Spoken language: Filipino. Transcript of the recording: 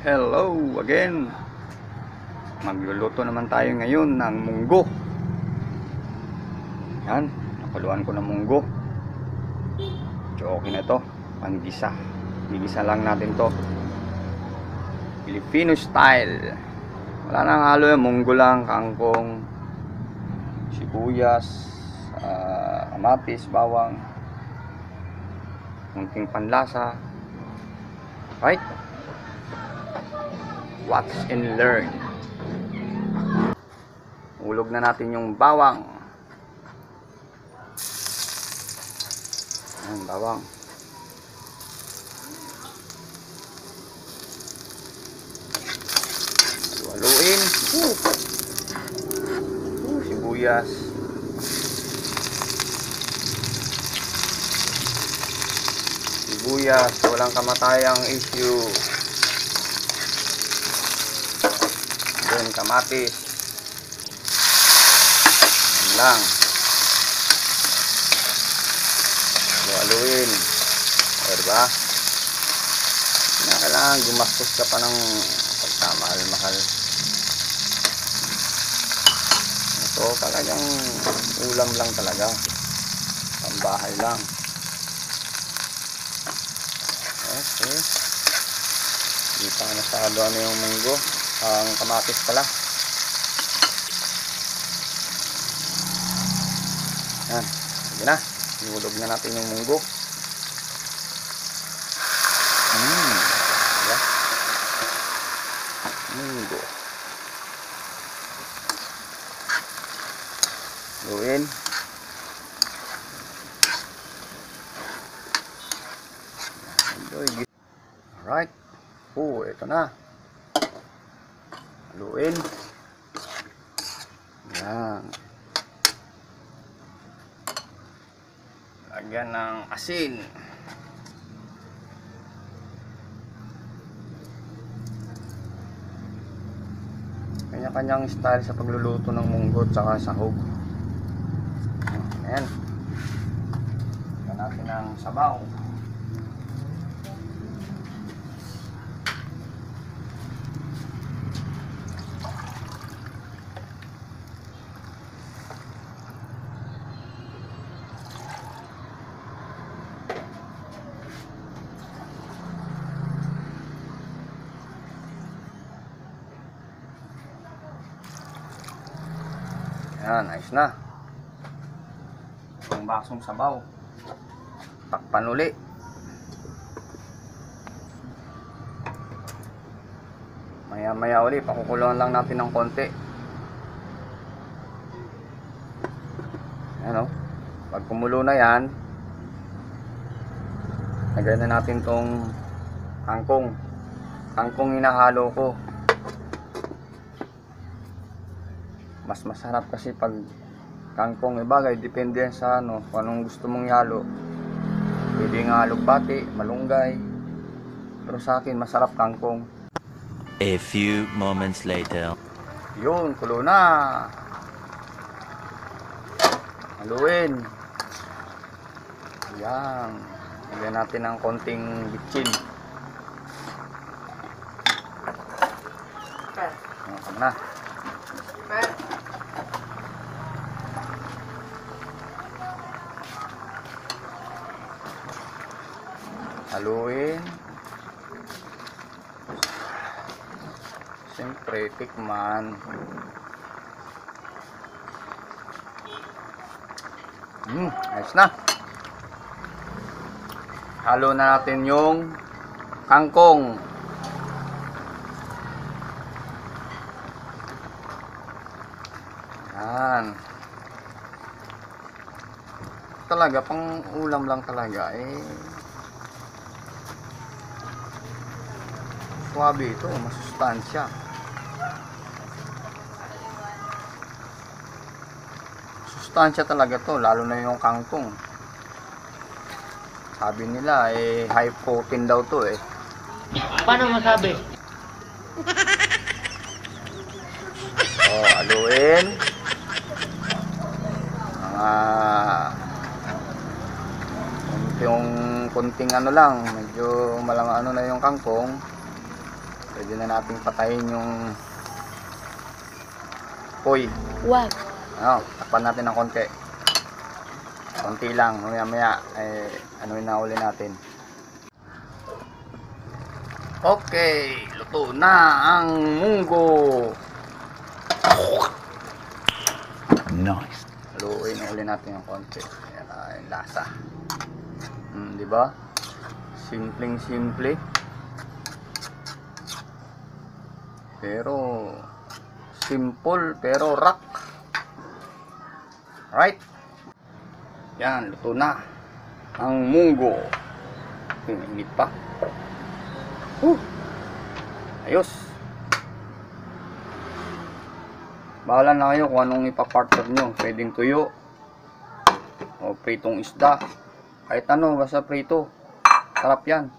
Hello again. Magluluto naman tayo ngayon ng munggo. Yan, nakuluan ko ng munggo. So okay na to, panggisa. Gigisa lang natin to Filipino style. Wala nang halo yan, munggo lang, kangkong, sibuyas, kamatis, bawang, munting panlasa. Right? Watch and learn. Ulog na natin yung bawang. Ayan, bawang. Haluin. Sibuyas. Sibuyas, walang kamatayang issue. Then kamatis. Yan lang. Haluin. O, diba? Hindi na kailangan gumastos ka pa ng pagkamahal-mahal. Ito talagang ulam lang talaga. Pambahay lang. Okay. Hindi pa masyado ano yung munggo. Ang kamatis pala. Yan. Sige na. Iulog na natin yung munggo. Diba? Munggo. Luin. Alright. Ito na. Haluin. Yan. Lagyan ng asin. Kanya-kanyang style sa pagluluto ng munggo at saka sahog. Ayan. Lagyan natin ng sabaw. Yan, ayos na. Yung basong sabaw. Takpan uli. Maya-maya uli, pakukulungan lang natin ng konti. Yan o. Pag kumulo na yan, lagyan na natin tong kangkong. Kangkong hinahalo ko. Mas masarap kasi pag kangkong, ibagay depende sa ano, kung anong gusto mong ihalo. Pwede nga alugbati, malunggay, pero sa akin masarap kangkong. A few moments later. Yun, kulo na. Haluin. Yan. Lagyan natin ng konting bitchin. Tama na. Haluin. Siyempre, tikman. Ayos na. Halo na natin yung kangkong. Yan. Talaga, pang ulam lang talaga eh. Suwabe ito, masustansya. Sustansya talaga to, lalo na yung kangkong. Sabi nila eh high protein daw to eh. Paano masabi? Haluin. Yung konting ano lang, medyo malang ano na yung kangkong. Pwede na nating patayin yung poy. Wag. Ano, takpan natin ng konti. Konti lang, maya anuin na uli natin. Okay, luto na ang munggo. Nice. Haluin na uli natin yung konti. Ayan na yung lasa. Di ba? Simpleng simple. Pero simple pero rock. Right? Yan, luto na ang munggo. Init pa. Ayos. Bahala na kayo kung anong ipapartner nyo. Pwedeng tuyo o pritong isda. Kahit ano, basta prito. Sarap yan.